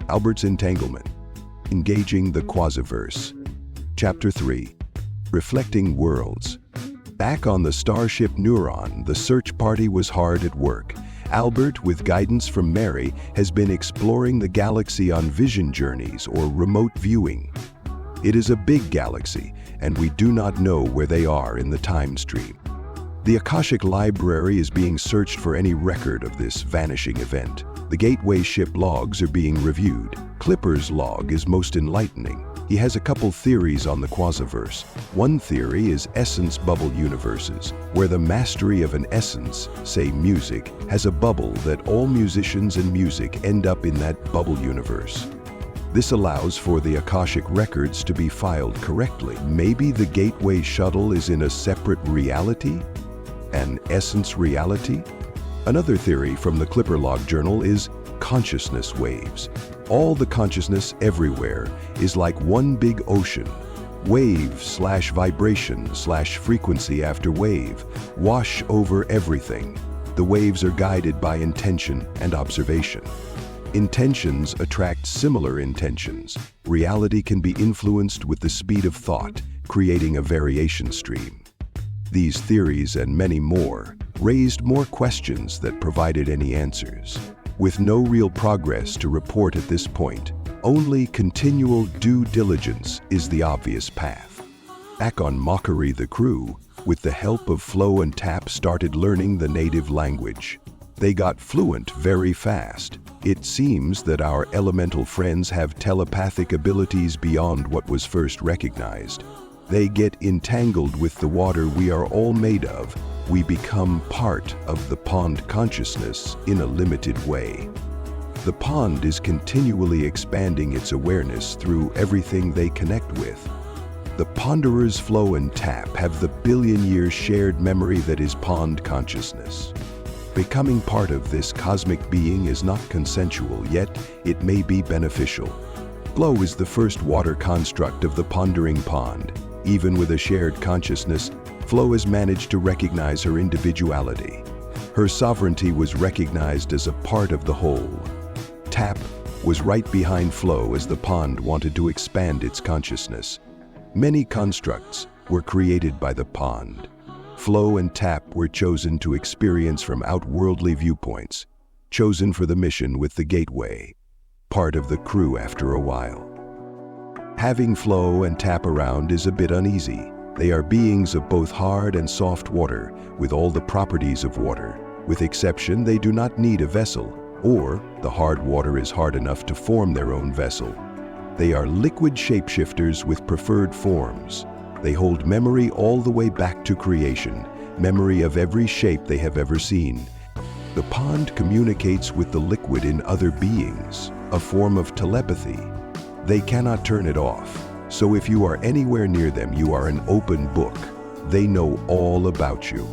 Albert's Entanglement, Engaging the Quasiverse. Chapter 3, Reflecting Worlds. Back on the starship Neuron, the search party was hard at work. Albert, with guidance from Mary, has been exploring the galaxy on vision journeys or remote viewing. It is a big galaxy, and we do not know where they are in the time stream. The Akashic Library is being searched for any record of this vanishing event. The Gateway ship logs are being reviewed. Clipper's log is most enlightening. He has a couple theories on the Quasiverse. One theory is essence bubble universes, where the mastery of an essence, say music, has a bubble that all musicians and music end up in that bubble universe. This allows for the Akashic records to be filed correctly. Maybe the Gateway shuttle is in a separate reality? An essence reality? Another theory from the Clipper log journal is consciousness waves. All the consciousness everywhere is like one big ocean. Wave/vibration/frequency after wave wash over everything. The waves are guided by intention and observation. Intentions attract similar intentions. Reality can be influenced with the speed of thought, creating a variation stream. These theories and many more raised more questions than provided any answers. With no real progress to report at this point, only continual due diligence is the obvious path. Back on Mockery, the crew, with the help of Flo and Tap, started learning the native language. They got fluent very fast. It seems that our elemental friends have telepathic abilities beyond what was first recognized. They get entangled with the water we are all made of. We become part of the pond consciousness in a limited way. The pond is continually expanding its awareness through everything they connect with. The ponderers Flo and Tap have the billion-year shared memory that is pond consciousness. Becoming part of this cosmic being is not consensual, yet it may be beneficial. Flo is the first water construct of the pondering pond. Even with a shared consciousness, Flo has managed to recognize her individuality. Her sovereignty was recognized as a part of the whole. Tap was right behind Flo as the pond wanted to expand its consciousness. Many constructs were created by the pond. Flo and Tap were chosen to experience from outworldly viewpoints, chosen for the mission with the Gateway, part of the crew after a while. Having Flo and Tap around is a bit uneasy. They are beings of both hard and soft water, with all the properties of water. With exception, they do not need a vessel, or the hard water is hard enough to form their own vessel. They are liquid shapeshifters with preferred forms. They hold memory all the way back to creation, memory of every shape they have ever seen. The pond communicates with the liquid in other beings, a form of telepathy. They cannot turn it off, so if you are anywhere near them, you are an open book. They know all about you.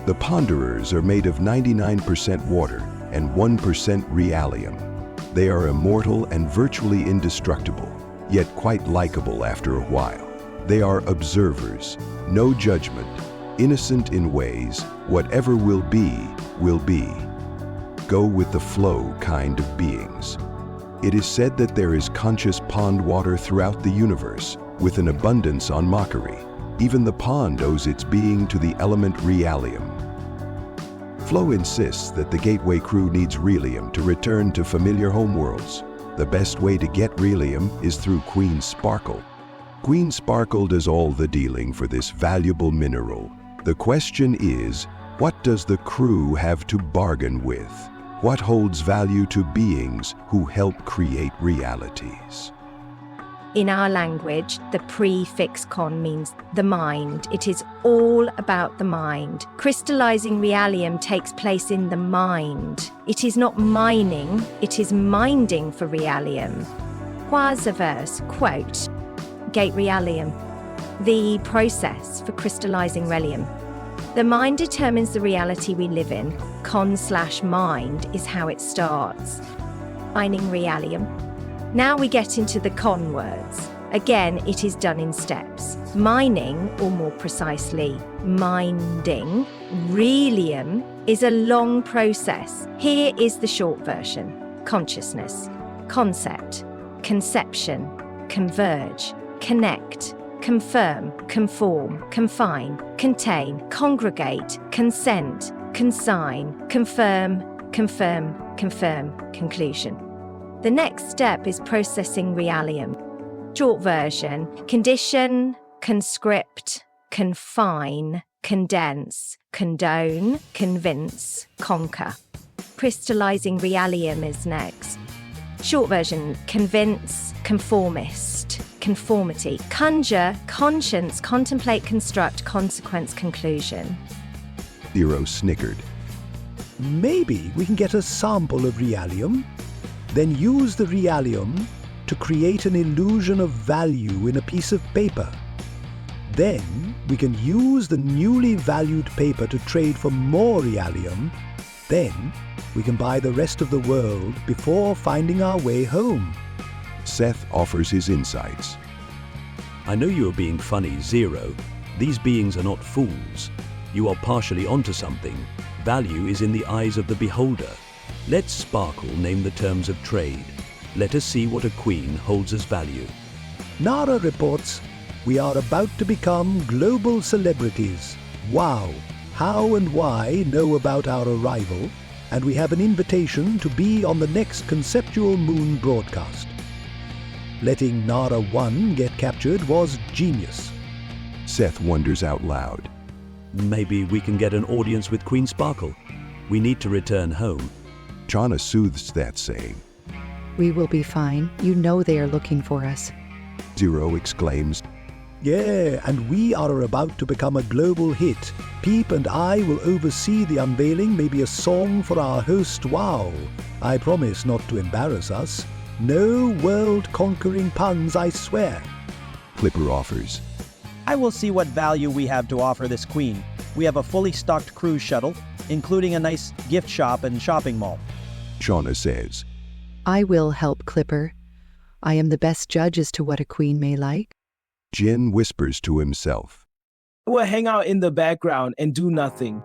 The ponderers are made of 99% water and 1% realium. They are immortal and virtually indestructible, yet quite likable after a while. They are observers, no judgment, innocent in ways, whatever will be, will be. Go with the flow kind of beings. It is said that there is conscious pond water throughout the universe, with an abundance on Mockery. Even the pond owes its being to the element realium. Flo insists that the Gateway crew needs Relium to return to familiar homeworlds. The best way to get Relium is through Queen Sparkle. Queen Sparkle does all the dealing for this valuable mineral. The question is, what does the crew have to bargain with? What holds value to beings who help create realities? In our language, the prefix con means the mind. It is all about the mind. Crystallizing realium takes place in the mind. It is not mining, it is minding for realium. Quasiverse, quote, Gate realium, the process for crystallizing relium. The mind determines the reality we live in. Con/mind is how it starts. Mining realium. Now we get into the con words. Again, it is done in steps. Mining, or more precisely, minding, realium, is a long process. Here is the short version. Consciousness. concept, conception, converge, connect, confirm, conform, confine, contain, congregate, consent, consign, confirm, conclusion. The next step is processing realium. Short version: condition, conscript, confine, condense, condone, convince, conquer. Crystallizing realium is next. Short version: convince, conformist, conformity, conjure, conscience, contemplate, construct, consequence, conclusion. Zero snickered. Maybe we can get a sample of realium, then use the realium to create an illusion of value in a piece of paper. Then we can use the newly valued paper to trade for more realium. Then we can buy the rest of the world before finding our way home. Seth offers his insights. I know you are being funny, Zero. These beings are not fools. You are partially onto something. Value is in the eyes of the beholder. Let Sparkle name the terms of trade. Let us see what a queen holds as value. Nara reports, we are about to become global celebrities. Wow! How and why know about our arrival, and we have an invitation to be on the next Conceptual Moon broadcast. Letting Nara 1 get captured was genius. Seth wonders out loud. Maybe we can get an audience with Queen Sparkle. We need to return home. Chana soothes that, saying, We will be fine. You know they are looking for us. Zero exclaims, Yeah, and we are about to become a global hit. Peep and I will oversee the unveiling, maybe a song for our host, Wow. I promise not to embarrass us. No world-conquering puns, I swear. Clipper offers. I will see what value we have to offer this queen. We have a fully stocked cruise shuttle, including a nice gift shop and shopping mall. Shauna says, I will help, Clipper. I am the best judge as to what a queen may like. Jin whispers to himself. We'll hang out in the background and do nothing.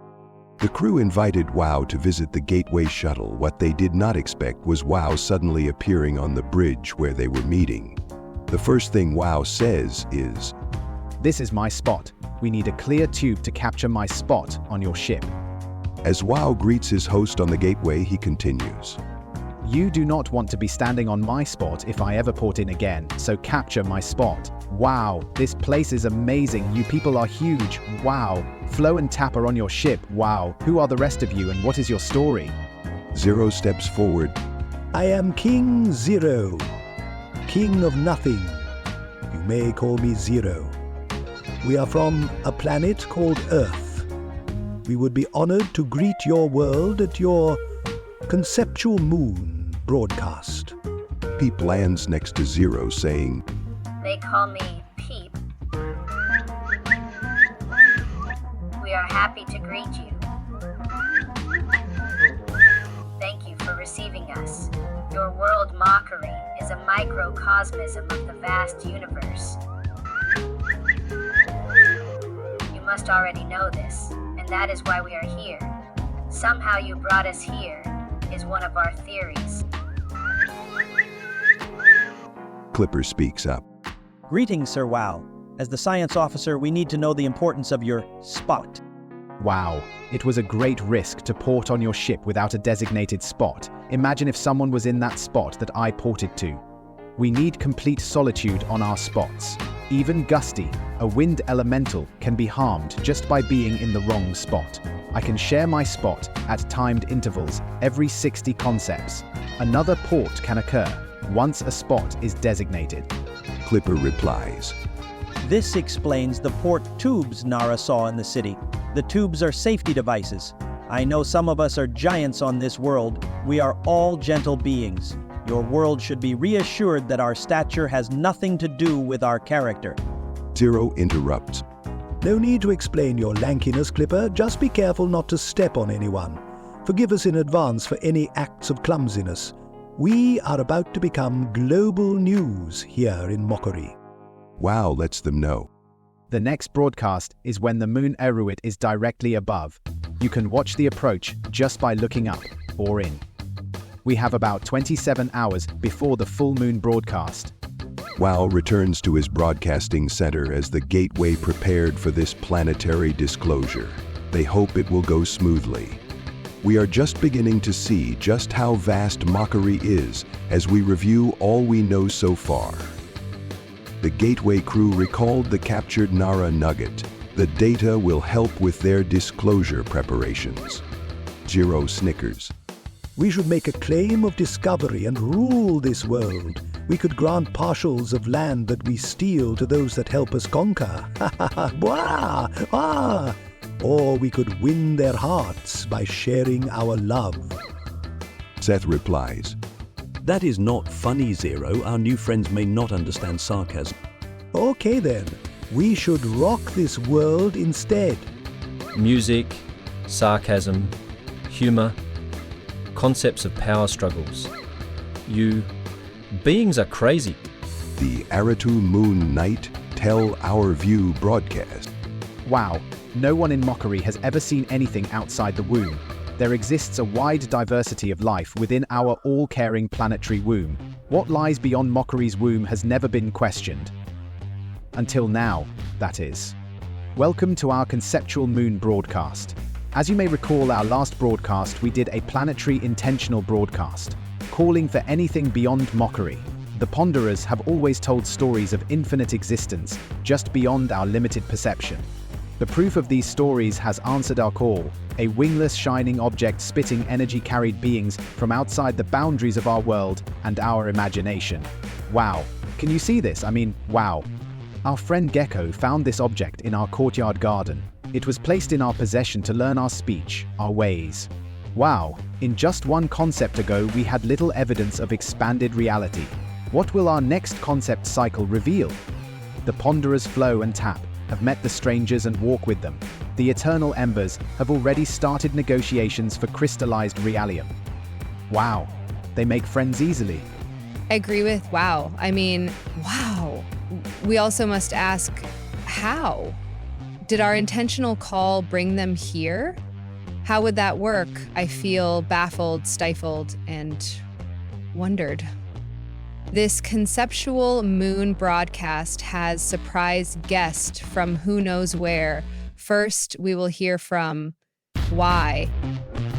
The crew invited Wow to visit the Gateway shuttle. What they did not expect was Wow suddenly appearing on the bridge where they were meeting. The first thing Wow says is, This is my spot. We need a clear tube to capture my spot on your ship. As Wow greets his host on the Gateway, he continues. You do not want to be standing on my spot if I ever port in again, so capture my spot. Wow, this place is amazing. You people are huge. Wow. Flo and Tap are on your ship. Wow. Who are the rest of you and what is your story? Zero steps forward. I am King Zero, king of nothing. You may call me Zero. We are from a planet called Earth. We would be honored to greet your world at your Conceptual Moon broadcast. Peep lands next to Zero, saying, They call me Peep. We are happy to greet you. Thank you for receiving us. Your world mockery is a microcosmism of the vast universe. You must already know this, and that is why we are here. Somehow you brought us here is one of our theories. Clipper speaks up. Greetings, Sir Wow. As the science officer, we need to know the importance of your spot. Wow. It was a great risk to port on your ship without a designated spot. Imagine if someone was in that spot that I ported to. We need complete solitude on our spots. Even Gusty, a wind elemental, can be harmed just by being in the wrong spot. I can share my spot at timed intervals every 60 concepts. Another port can occur once a spot is designated. Clipper replies. This explains the port tubes Nara saw in the city. The tubes are safety devices. I know some of us are giants on this world. We are all gentle beings. Your world should be reassured that our stature has nothing to do with our character. Zero interrupts. No need to explain your lankiness, Clipper. Just be careful not to step on anyone. Forgive us in advance for any acts of clumsiness. We are about to become global news here in Mockery. Wow lets them know. The next broadcast is when the moon Eruit is directly above. You can watch the approach just by looking up or in. We have about 27 hours before the full moon broadcast. WOW returns to his broadcasting center as the gateway prepared for this planetary disclosure. They hope it will go smoothly. We are just beginning to see just how vast Mockery is as we review all we know so far. The Gateway crew recalled the captured Nara nugget. The data will help with their disclosure preparations. Zero snickers. We should make a claim of discovery and rule this world. We could grant partials of land that we steal to those that help us conquer. Bwah! Ah! Or we could win their hearts by sharing our love. Seth replies, That is not funny, Zero. Our new friends may not understand sarcasm. Okay then, we should rock this world instead. Music, sarcasm, humor, concepts of power struggles. Beings are crazy. The Aratu Moon Night Tell Our View broadcast. Wow, no one in Mockery has ever seen anything outside the womb. There exists a wide diversity of life within our all-caring planetary womb. What lies beyond Mockery's womb has never been questioned. Until now, that is. Welcome to our conceptual moon broadcast. As you may recall, our last broadcast, we did a planetary intentional broadcast, calling for anything beyond Mockery. The Ponderers have always told stories of infinite existence, just beyond our limited perception. The proof of these stories has answered our call, a wingless shining object spitting energy-carried beings from outside the boundaries of our world and our imagination. Wow. Can you see this? I mean, wow. Our friend Gecko found this object in our courtyard garden. It was placed in our possession to learn our speech, our ways. Wow. In just one concept ago, we had little evidence of expanded reality. What will our next concept cycle reveal? The Ponderers flow and tap, have met the strangers and walk with them. The eternal embers have already started negotiations for crystallized realium. Wow, they make friends easily. I agree with wow. I mean, wow. We also must ask, how? Did our intentional call bring them here? How would that work? I feel baffled, stifled, and wondered. This conceptual moon broadcast has surprise guest from who knows where. First, we will hear from why.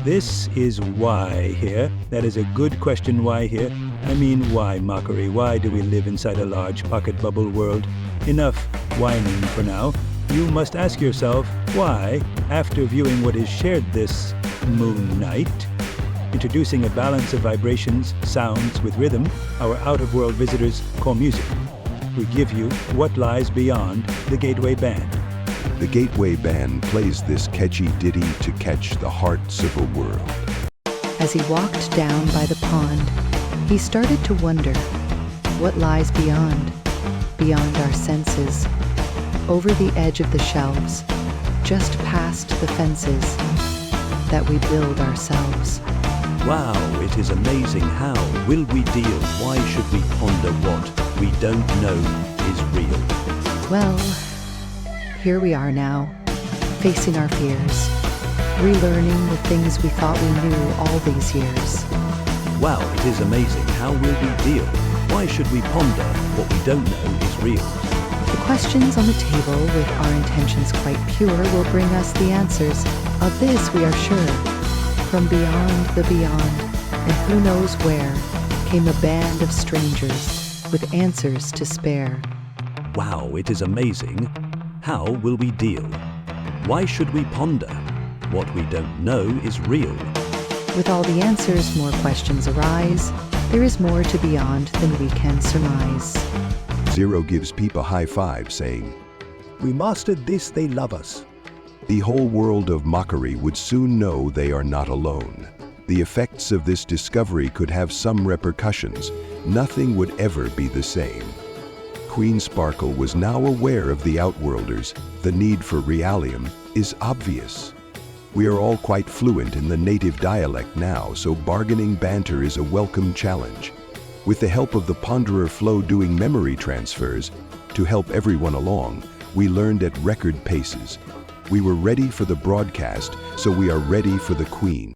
This is why here. That is a good question, why here. I mean, why Mockery? Why do we live inside a large pocket bubble world? Enough whining for now. You must ask yourself, why, after viewing what is shared this moon night, introducing a balance of vibrations, sounds with rhythm, our out-of-world visitors call music. We give you what lies beyond the Gateway Band. The Gateway Band plays this catchy ditty to catch the hearts of a world. As he walked down by the pond, he started to wonder what lies beyond our senses, over the edge of the shelves, just past the fences that we build ourselves. Wow, it is amazing. How will we deal? Why should we ponder what we don't know is real? Well, here we are now, facing our fears, relearning the things we thought we knew all these years. Wow, it is amazing. How will we deal? Why should we ponder what we don't know is real? The questions on the table, with our intentions quite pure, will bring us the answers. Of this we are sure. From beyond the beyond, and who knows where, came a band of strangers with answers to spare. Wow, it is amazing. How will we deal? Why should we ponder? What we don't know is real. With all the answers, more questions arise. There is more to beyond than we can surmise. Zero gives Peep a high five, saying, We mastered this, they love us. The whole world of Mockery would soon know they are not alone. The effects of this discovery could have some repercussions. Nothing would ever be the same. Queen Sparkle was now aware of the Outworlders. The need for realium is obvious. We are all quite fluent in the native dialect now, so bargaining banter is a welcome challenge. With the help of the Ponderer Flow doing memory transfers to help everyone along, we learned at record paces. We were ready for the broadcast, so we are ready for the Queen.